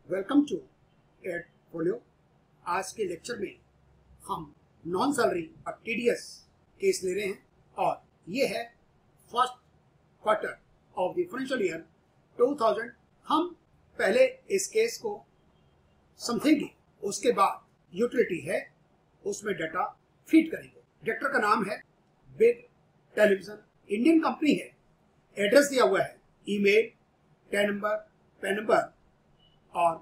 Welcome to एडफोलियो। आज के lecture में हम नॉन सैलरी और टीडीएस केस ले रहे हैं और ये है first quarter of the financial year 2000। हम पहले इस केस को समझेंगे, उसके बाद यूटिलिटी है उसमें डाटा फीड करेंगे। डायरेक्टर का नाम है बिग टेलीविजन, इंडियन कंपनी है। एड्रेस दिया हुआ है, ईमेल, पैन नंबर और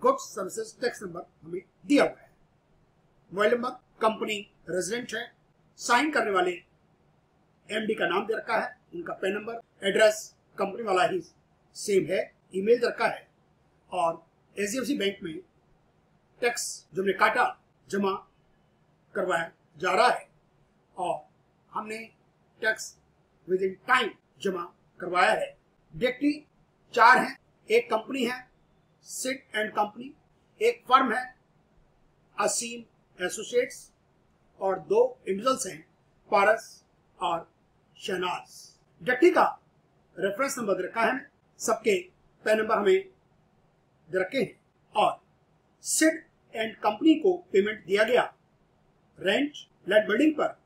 गुड्स सर्विसेज टैक्स नंबर हमें दिया हुआ है। मोबाइल नंबर, कंपनी रेजिडेंट है, साइन करने वाले एमडी का नाम दे रखा है, उनका पैन नंबर, एड्रेस कंपनी वाला ही सेम है, ईमेल दे रखा है और एचडीएफसी बैंक में टैक्स जो हमने काटा जमा करवाया जा रहा है और हमने टैक्स विद इन टाइम जमा करवाया है। डायरेक्टरी 4 हैं, एक कंपनी है सिट एंड कंपनी, एक फर्म है असीम एसोसिएट्स और 2 इंडिविजुअल्स हैं पारस और शहनाज। डायरेक्टरी का रेफरेंस नंबर दे रखा है, सबके पैन नंबर हमें दे रखे हैं और सिट एंड कंपनी को पेमेंट दिया गया रेंट लैंड बिल्डिंग पर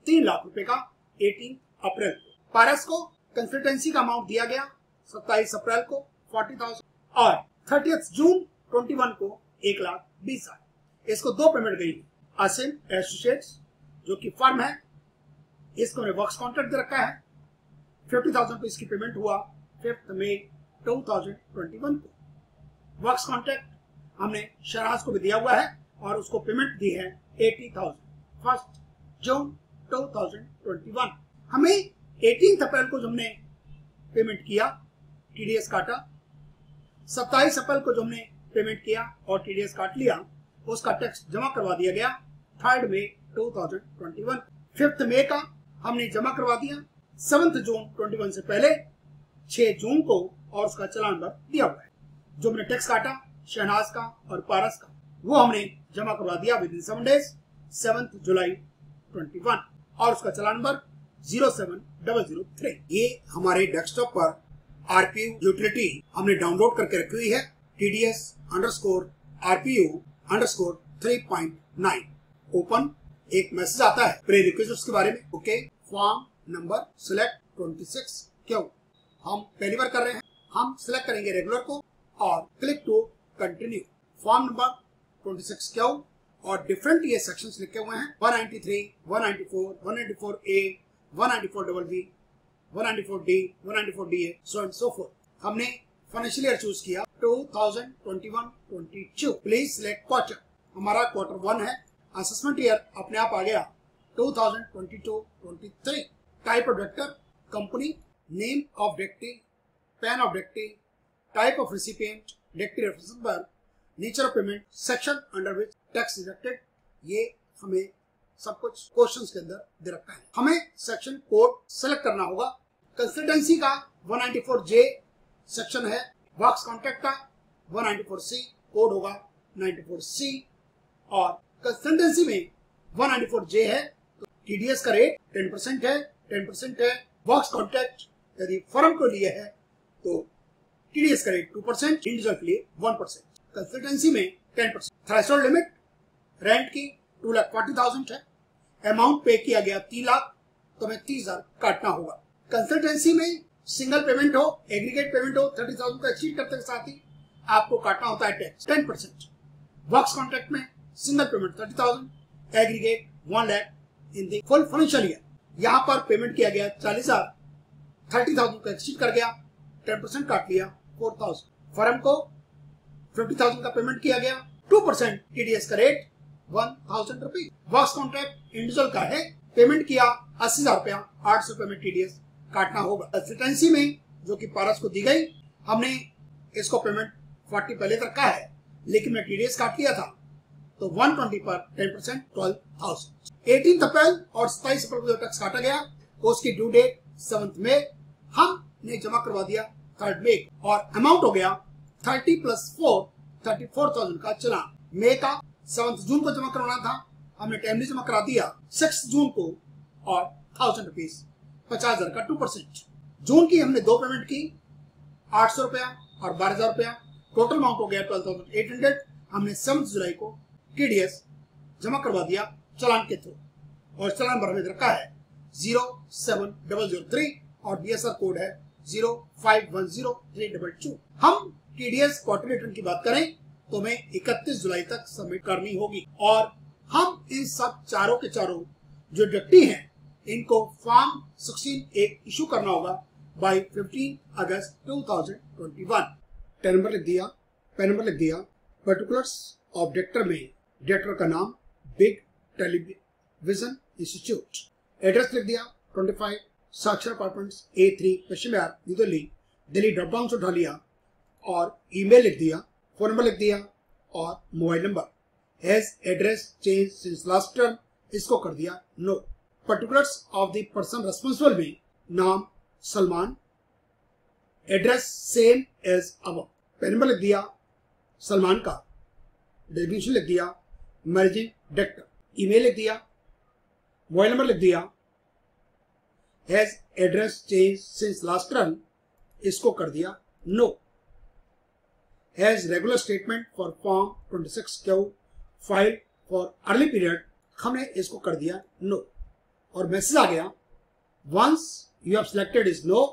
3 लाख रुपए का 18 अप्रैल को। पारस को कंसल्टेंसी का अमाउंट दिया गया 27 अप्रैल को 40,000 और 30 जून 21 को 1,20,000। इसको 2 पेमेंट गई। असीम एसोसिएट्स जो कि फर्म है, इसको हमने वर्क्स कॉन्ट्रैक्ट दे रखा है, 50,000 को इसकी पेमेंट हुआ 5 मई 2021 को। वर्क्स कॉन्ट्रैक्ट हमने शहनाज को भी दिया हुआ है और उसको पेमेंट दी है 80,000 1 जून 2021। हमें 18 अप्रैल को जो हमने पेमेंट किया, टीडीएस काटा, 27 अप्रैल को जो हमने पेमेंट किया और टीडीएस काट लिया, उसका टैक्स जमा करवा दिया गया 3 मई 2021। 5 मई का हमने जमा करवा दिया, 7 जून 21 से पहले 6 जून को और उसका चालान नंबर दिया हुआ है। जो हमने टैक्स काटा शहनाज का और पारस का, वो हमने जमा करवा दिया विद इन 7 डेज 7 जुलाई 21 और उसका चालान नंबर 07003। ये हमारे डेस्कटॉप पर आरपीयू यूटिलिटी हमने डाउनलोड करके रखी हुई है, TDS_RPU_3.9। ओपन, एक मैसेज आता है प्री रिक्विजिट्स के बारे में। ओके, फॉर्म नंबर सिलेक्ट 26 क्यों हम पहली बार कर रहे हैं, हम सिलेक्ट करेंगे रेगुलर को और click to continue. Form number 26 क्यों और डिफरेंट ये सेक्शंस लिखे हुए हैं, 193, 194, 194A, 194BB, 194D, 194DA, so and so forth। हमने फाइनेंशियल ईयर चूज किया 2021-22। प्लीज सिलेक्ट क्वार्टर, हमारा क्वार्टर 1 है। असेसमेंट ईयर अपने आप आ गया 2022-23। Type of director, company, name of directory, pan of directory, type of recipient, directory reference number, nature of payment, section under which tax deducted, ये हमें सब कुछ क्वेश्चंस के अंदर दे रखा है। हमें सेक्शन कोड सेलेक्ट करना होगा। कंसल्टेंसी का 194J सेक्शन है, वर्क्स कॉन्ट्रैक्ट का 194C कोड होगा 94C और कंसल्टेंसी में 194J है तो टीडीएस का रेट 10% है, 10% है। वर्क्स कॉन्ट्रैक्ट यदि फर्म को लिए है तो टीडीएस का रेट 2%, इंडिविजुअल के लिए 1%। कंसल्टेंसी में 10%। थ्रेशोल्ड लिमिट रेंट की 2,40,000 है, अमाउंट पे किया गया 3 लाख, तो हमें 30,000 काटना होगा। कंसल्टेंसी में सिंगल पेमेंट हो, एग्रीगेट पेमेंट हो, 30,000 को एक्सीड करते के साथ ही आपको काटना होता है टैक्स 10%। वर्क्स कॉन्ट्रैक्ट में single payment 30,000, aggregate 1 lakh in the full financial year. यहाँ पर पेमेंट किया गया 40,000, 30,000 को एक्सीड कर गया, 10% काट लिया 4,000। फर्म को 50,000 का पेमेंट किया गया, 2% टीडीएस का rate 1,000 rupees. Works contract individual का है, पेमेंट किया 80,000 रुपया, 800 रुपए में टीडीएस काटना होगा। कंसल्टेंसी में जो कि पारस को दी गई, हमने इसको पेमेंट 40 पहले रखा है लेकिन मैं टीडीएस काट लिया था तो 120 पर 10% 12,000। 18 अप्रैल और 27 अप्रैल को जो टैक्स काटा गया उसकी ड्यू डेट 7 मई, हमने जमा करवा दिया 3 मई और अमाउंट हो गया 30 + 4 34,000 का चालान। मई का 7 जून को जमा करवाना था, हमने टाइमली जमा करा दिया 6 जून को और 1,000 रुपीज 50,000 का 2%। जून की हमने 2 पेमेंट की, 800 रुपया और 12,000 रुपया टोटल अमाउंट हो गया 12,800। हमने 7 जुलाई को टीडीएस जमा करवा दिया चालान के थ्रू, और चालान नंबर हमें रखा है 07003 और बीएसआर कोड है 0510322। हम टीडीएस क्वार्टरली रिटर्न की बात करें तो हमें 31 जुलाई तक सबमिट करनी होगी, और हम इन सब चारों के चारों जो डिडक्टी हैं इनको फॉर्म 16 एक इशू करना होगा बाय 15 अगस्त 2021। टेन नंबर लिख दिया, पेन नंबर लिख दिया, पर्टिकुलर्स ऑफ डिडक्टर में डिडक्टर का नाम बिग टेलीविजन इंस्टीट्यूट, एड्रेस लिख दिया 25 Sakshar apartments A3 Paschim Vihar new Delhi, Delhi drop down से उठा लिया, और ईमेल लिख दिया, फोन नंबर लिख दिया और mobile number. Has address change since last term, इसको कर दिया no. Particulars of the person responsible में नाम Salman, address same as above. PAN number लिख दिया सलमान का, डेजिग्नेशन लिख दिया मैनेजिंग डायरेक्टर, ईमेल लिख दिया, मोबाइल नंबर लिख दिया। Has address change since last term, इसको कर दिया no. Has regular statement for form 26Q file for early period, हमने इसको कर दिया नो, और मैसेज आ गया once you have selected is no,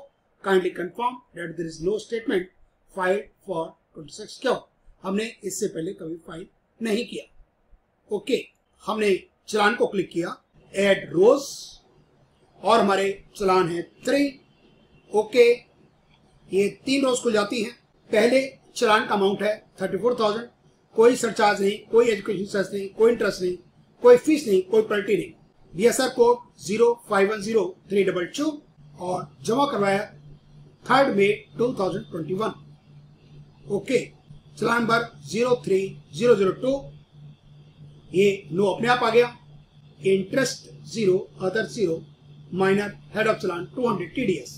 kindly confirm that there is no statement filed for 26Q। हमने इससे पहले कभी फाइल नहीं किया। ओके, हमने चलान को क्लिक किया, ऐड रोज, और हमारे चलान है 3। ओके, ये 3 रोज खुल जाती हैं। पहले चलान का अमाउंट है 34,000, कोई सरचार्ज नहीं, कोई एजुकेशन सेस नहीं, कोई इंटरेस्ट नहीं, कोई फीस नहीं, कोई पेनल्टी नहीं। बीएसआर कोड 0510322 और जमा करवाया 3 मई 2021। ओके, चलान नंबर 03002, ये नो अपने आप आ गया। Interest 0, other 0, minor head of challan 200 TDS।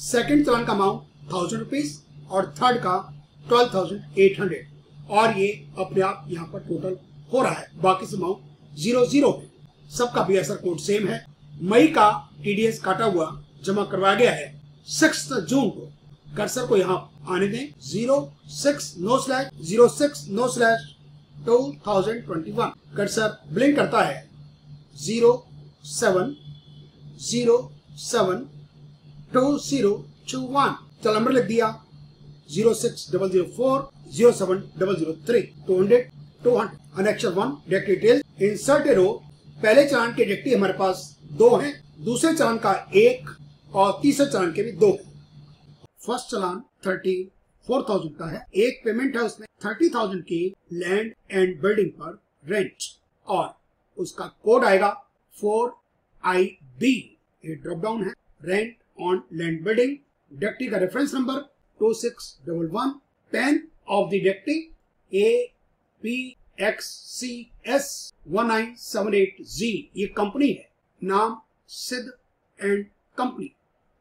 Second challan का अमाउंट 1000 रुपीज और थर्ड का 12,800, और ये अपने आप यहाँ पर टोटल हो रहा है। बाकी से अमाउंट 00 है। सबका बीएसआर कोड सेम है। मई का टीडीएस काटा हुआ जमा करवाया गया है 6 जून को। कर्सर को यहाँ आने दें, 06/06/2021। कर्सर ब्लिंक करता है 07072021। चल नंबर लिख दिया 06004 07003 200 200। अनेक्चर 1 डायरेक्ट डिटेल, इंसर्ट ए रो। पहले चालान के डायरेक्टरी हमारे पास 2 हैं, दूसरे चालान का 1 और तीसरे चालान के भी 2 हैं। फर्स्ट चालान 34,000 का है। एक पेमेंट है उसमें 30,000 की लैंड एंड बिल्डिंग पर रेंट, और उसका कोड आएगा 4IB। ये ड्रॉप डाउन है, rent on land building. Directory का reference number 2611। PAN of the directory APXCS1978Z। ये कंपनी है, नाम Siddh and company.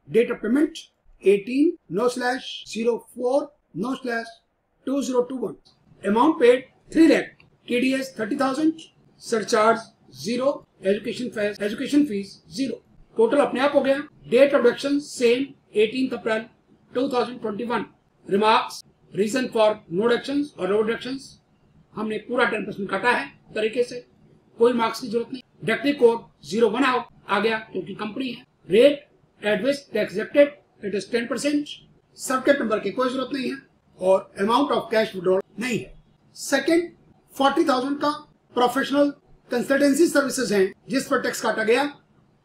Date of payment 18/04/2021। Amount paid 3 lakh, TDS 30,000, surcharge 0, education fees 0। Total अपने आप हो गया। Date of deduction same 18 April 2021। Remarks, reason for no deductions और no deductions, हमने पूरा 10% काटा है तरीके से, कोई मार्क्स की जरूरत नहीं। डायरेक्टरी कोड 01 आ गया क्योंकि कंपनी है। Rate advice tax accepted, it is 10%। Certificate number की कोई जरूरत नहीं है, और अमाउंट ऑफ कैश विड्रॉल नहीं है। सेकंड 40,000 का प्रोफेशनल कंसल्टेंसी सर्विसेज हैं, जिस पर टैक्स काटा गया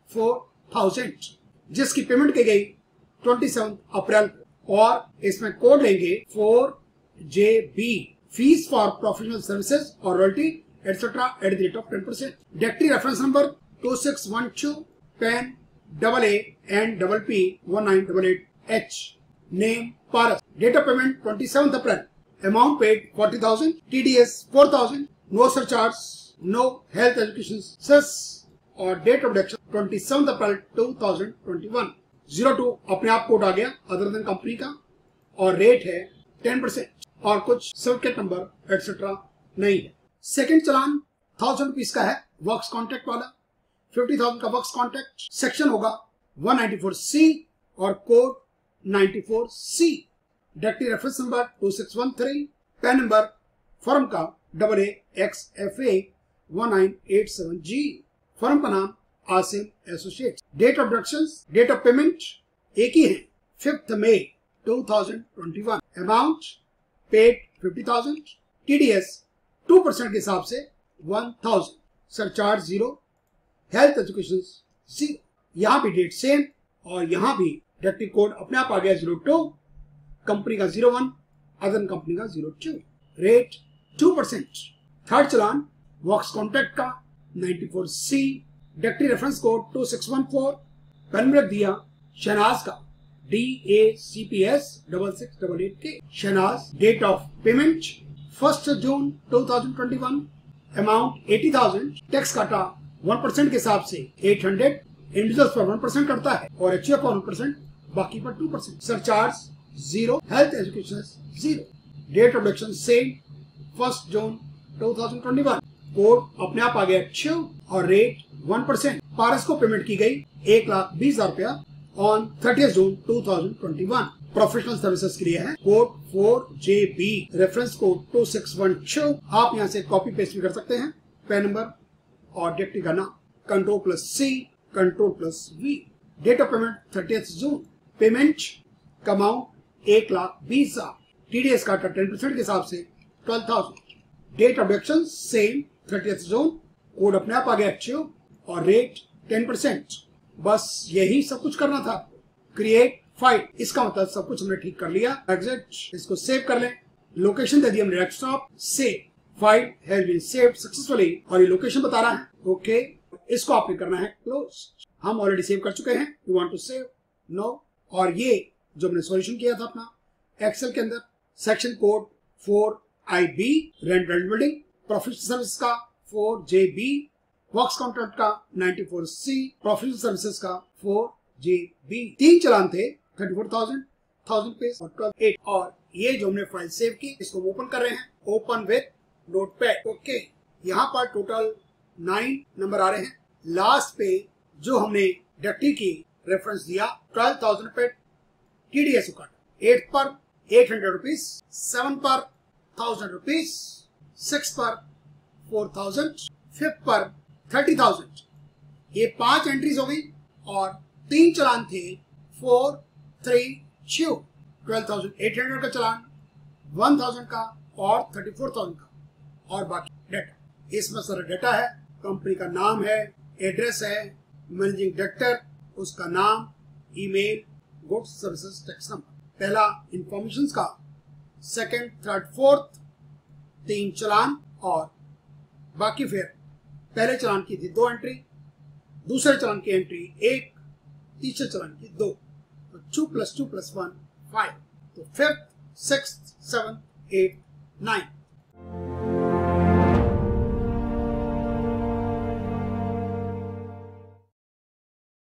4,000, जिसकी पेमेंट की गई 27 अप्रैल को, और इसमें कोड लेंगे 4JB, fees for professional services और royalty etcetera at the rate of 10%। Directory reference number 2612, PAN AA&PP1988H, name Paras. Date of payment 27 April. Amount paid 40,000, TDS 4,000, no surcharge, no health education cess, और date of deduction 27 April 2021। 02 अपने आप code आ गया other than company का, और rate है 10%, और कुछ certificate number etcetera नहीं है। सेकंड चलान 1000 रुपीज का है, वर्क्स कॉन्ट्रैक्ट वाला। 50,000 का वर्क्स कॉन्ट्रैक्ट, सेक्शन होगा 194C और code 94C। Directory reference number 2613, PAN number firm का AAXFA1987G, फर्म का नाम Asim associates. Date of deduction, date of payment एक ही है, 5 मई 2021। अमाउंट पेड 50,000, TDS 2% के हिसाब से 1,000, सरचार्ज 0, हेल्थ एजुकेशन 0। यहाँ भी डेट सेम और यहाँ भी डायरेक्टरी कोड अपने आप आ गया 02, कंपनी का 01, अदर कंपनी का 02। रेट 2%। थर्ड चलान वॉक्स कॉन्ट्रैक्ट का 94C, directory reference code 2614, pan में रख दिया शहनाज का DACPS 6688K। Shahnaz. Date of payment 1 June 2021, amount 80,000, tax काटा 1% के हिसाब से 800, इंडिविजुअल्स पर 1% करता है और HUF पर 1%, बाकी पर 2%, surcharge 0, health education 0। Date of deduction same 1 June 2021, code अपने आप आ गया 6 और रेट 1%। पारस को पेमेंट की गई 1,20,000 रुपया ऑन 30 जून 2021। प्रोफेशनल सर्विसेज के लिए है, कोड 4JB, रेफरेंस कोड 2612। आप यहाँ से कॉपी पेस्ट भी कर सकते हैं, पैन नंबर और डायरेक्टरी का नाम, Ctrl+C, Ctrl+V। Date of payment 30 June, payment का अमाउंट 1,20,000, TDS काटा 10% के हिसाब से 12,000। Date of deduction same 30 June, code अपने आप आ गया HUF और रेट 10%। बस यही सब कुछ करना था। क्रिएट फाइल, इसका मतलब सब कुछ हमने ठीक कर लिया। एग्जिट, इसको सेव कर लें। लोकेशन दे दी हमने desktop, save, file has been saved successfully और ये लोकेशन बता रहा है। ओके, इसको आपने करना है क्लोज। हम ऑलरेडी सेव कर चुके हैं। You want to save, no. और ये जो हमने सॉल्यूशन किया था अपना एक्सेल के अंदर, section code 4IB, rent building, professional service का 4JB, वॉक्स कॉन्ट्रैक्ट का 94C, प्रोफेशनल सर्विसेज का 4JB। 3 चलान थे, 34,000, 1000 पेज और 12,800। और ये जो हमने फाइल सेव की, इसको ओपन कर रहे हैं, ओपन विद नोटपैड। ओके, यहाँ पर टोटल 9 नंबर आ रहे हैं। लास्ट पे जो हमने डायरेक्टरी की रेफरेंस दिया 12,000 रुपए, TDS काटा, 8 पर 800 रुपीज, 7 पर 1000 रुपीज, 6 पर 4,000, 5 पर 30,000। ये 5 एंट्रीज हो गई और 3 चलान थे, 4, 3, 2, 12,800 का चलान, 1,000 का और 34,000 का, और बाकी डाटा। इसमें सारा डाटा है, कंपनी का नाम है, एड्रेस है, मैनेजिंग डायरेक्टर, उसका नाम, email, goods services tax number. पहला इंफॉर्मेशन का, सेकंड, थर्ड, फोर्थ 3 चलान और बाकी फिर पहले चलान की थी 2 एंट्री, दूसरे चलान की एंट्री 1, तीसरे चलान की 2, तो 2 + 2 + 1 5, तो 5th, 6th, 7th, 8th, 9